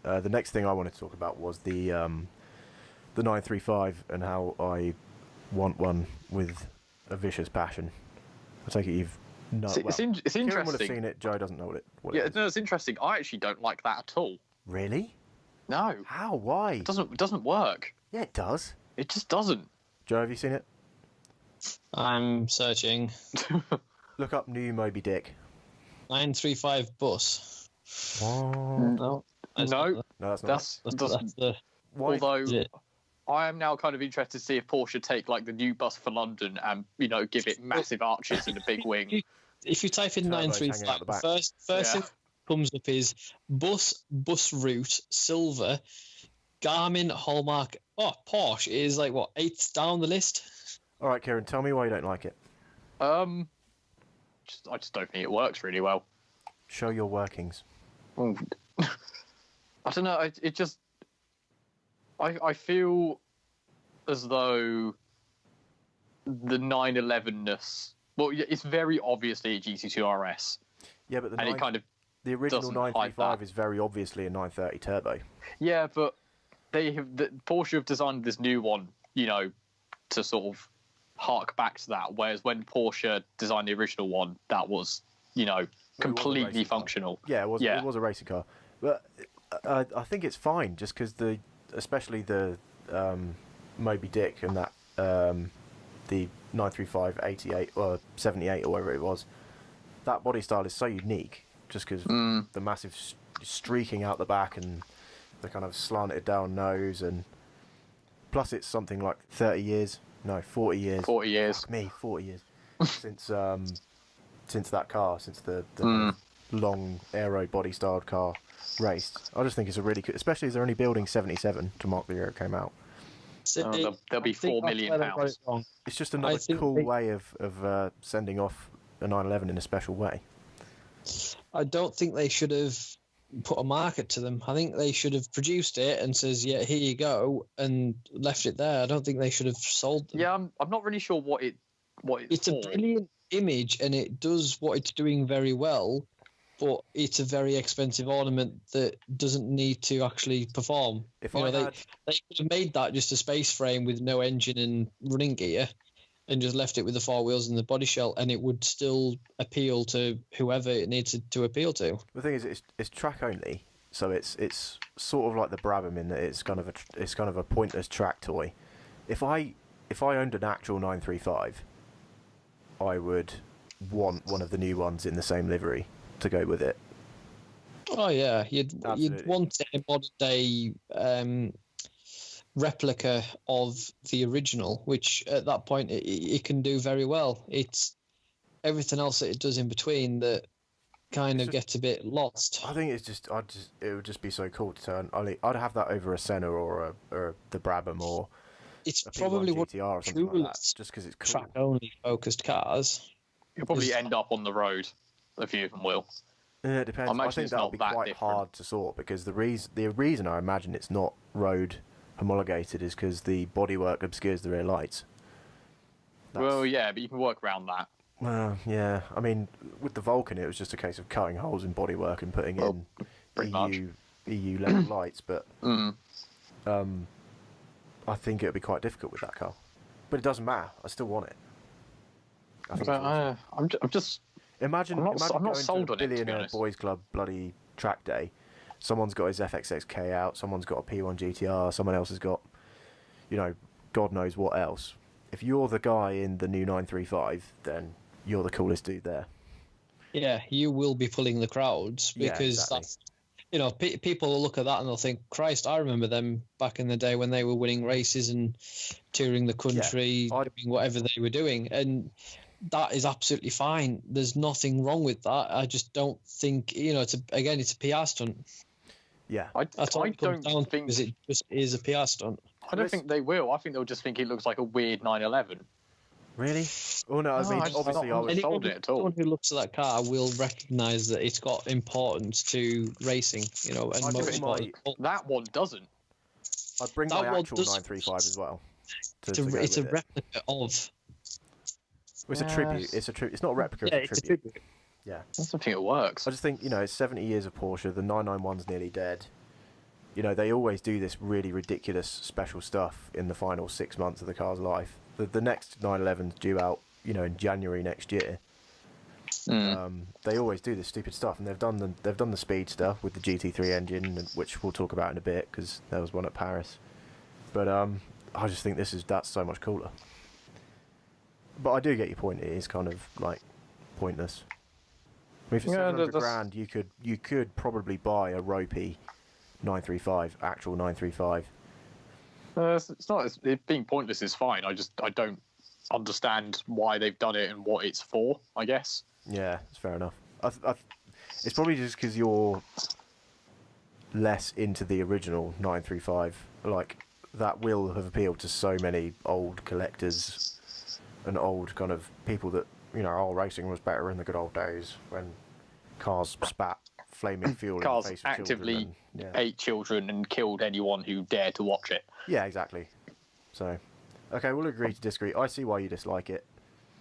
The next thing I wanted to talk about was the 935 and how I want one with a vicious passion. I take it you've It's interesting. Kieran would have seen it. Joe doesn't know what it is. No, it's interesting. I actually don't like that at all. Really? No. How? Why? It doesn't work. Yeah, it does. It just doesn't. Joe, have you seen it? I'm searching. Look up new Moby Dick. 935 bus. What? No, that's not. That's the. Why? Although I am now kind of interested to see if Porsche take like the new bus for London and give it massive arches and a big wing. If you type in Turbos hanging out 935, the back. first thing that comes up is bus route silver, Garmin Hallmark. Oh, Porsche is like what, 8th down the list. All right, Kieran, tell me why you don't like it. I just don't think it works really well. Show your workings. I don't know. It just. I feel as though the 911-ness. Well, it's very obviously a GT2 RS. Yeah, but the original doesn't 935 is very obviously a 930 turbo. Yeah, but Porsche have designed this new one, to sort of hark back to that. Whereas when Porsche designed the original one, that was, completely functional. Yeah, it was a racing car. But I think it's fine, just because especially the Moby Dick and that the 935 88 or 78 or whatever it was, that body style is so unique, just because the massive streaking out the back and the kind of slanted down nose, and plus it's something like 40 years. 40 years. Fuck me, 40 years since that car, since the long aero body styled car raced. I just think it's a really good, especially as they're only building 77 to mark the year it came out. There'll be £4 million. It's just another cool way of sending off a 911 in a special way. I don't think they should have put a market to them. I think they should have produced it and says, yeah, here you go, and left it there. I don't think they should have sold them. Yeah, I'm not really sure what it's for. A brilliant image, and it does what it's doing very well, but it's a very expensive ornament that doesn't need to actually perform. They could have made that just a space frame with no engine and running gear, and just left it with the 4 wheels and the body shell, and it would still appeal to whoever it needs to appeal to. The thing is, it's track only, so it's sort of like the Brabham in that it's kind of a pointless track toy. If I owned an actual 935, I would want one of the new ones in the same livery to go with it. Oh yeah, you'd want a modern day replica of the original, which at that point it can do very well. It's everything else that it does in between that kind of gets a bit lost. I think it would just be so cool to turn. I'd have that over a Senna or the Brabham, or it's a probably P1 GTR or something like that, just because it's cool. Track only focused cars. You'll probably end up on the road. A few of them will. Yeah, it depends. I think that'll be quite hard to sort, because the reason I imagine it's not road homologated is because the bodywork obscures the rear lights. Well, yeah, but you can work around that. Well, yeah. I mean, with the Vulcan, it was just a case of cutting holes in bodywork and putting in EU level lights. But I think it would be quite difficult with that car. But it doesn't matter. I still want it. I'm just. Imagine I'm not going sold to a on it, to be billionaire honest. boys club bloody track day. Someone's got his FXXK out. Someone's got a P1 GTR. Someone else has got, God knows what else. If you're the guy in the new 935, then you're the coolest dude there. Yeah, you will be pulling the crowds, because that's, people will look at that and they'll think, Christ, I remember them back in the day when they were winning races and touring the country, doing whatever they were doing. And that is absolutely fine. There's nothing wrong with that. I just don't think, it's a PR stunt. Yeah. I don't think it just is a PR stunt. I don't think they will. I think they'll just think it looks like a weird 911. Really? Oh no, I mean, obviously I was sold it at all. Anyone who looks at that car will recognise that it's got importance to racing, and motorsport. That one doesn't. I'd bring my actual 935 as well. It's a replica of. It's a tribute. It's not a replica. It's a tribute. Yeah. I don't think it works. I just think, it's 70 years of Porsche. The 991's nearly dead. You know, they always do this really ridiculous special stuff in the final 6 months of the car's life. The next 911's due out, you know, in January next year. They always do this stupid stuff, and they've done the speed stuff with the GT3 engine, which we'll talk about in a bit because there was one at Paris. But I just think that's so much cooler. But I do get your point. It is kind of like pointless. I mean, for $700,000, you could probably buy a ropey 935, actual 935. It's not. It being pointless is fine. I don't understand why they've done it and what it's for, I guess. Yeah, it's fair enough. It's probably just because you're less into the original 935. Like, that will have appealed to so many old collectors and old kind of people that, you know, oh, racing was better in the good old days when cars spat flaming fuel in the face of actively children. And, ate children and killed anyone who dared to watch it. Yeah, exactly. So, okay, we'll agree to disagree. I see why you dislike it.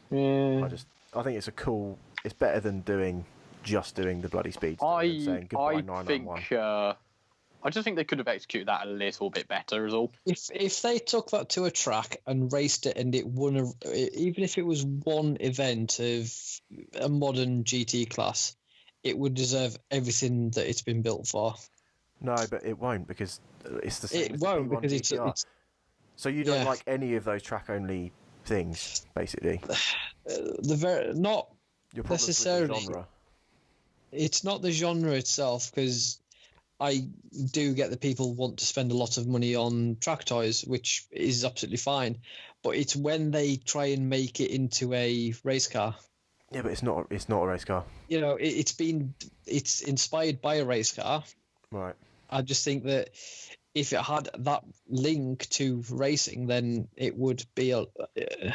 Yeah. I think it's better than just doing the bloody speed. And saying goodbye 991. I just think they could have executed that a little bit better, is all. If they took that to a track and raced it, and it won, even if it was one event of a modern GT class, it would deserve everything that it's been built for. No, but it won't, because it's the same. It won't, because GTR. it's. So you don't like any of those track-only things, basically. Not Your necessarily. With the genre. It's not the genre itself, because I do get that people want to spend a lot of money on track toys, which is absolutely fine. But it's when they try and make it into a race car. Yeah, but it's not a race car. You know, it's inspired by a race car. Right. I just think that if it had that link to racing, then it would be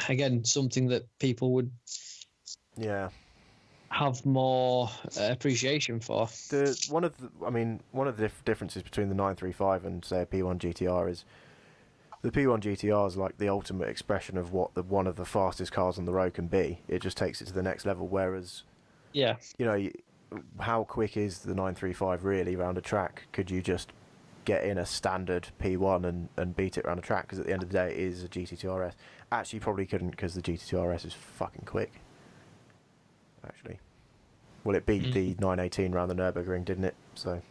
again something that people would have more appreciation for. One of the differences between the 935 and say a P1 GTR is the P1 GTR is like the ultimate expression of what one of the fastest cars on the road can be. It just takes it to the next level. Whereas, you know, how quick is the 935 really around a track? Could you just get in a standard P1 and beat it around a track? Because at the end of the day, it is a GT2 RS. Actually, probably couldn't, because the GT2 RS is fucking quick. Actually, well, it beat the 918 around the Nürburgring, didn't it? So.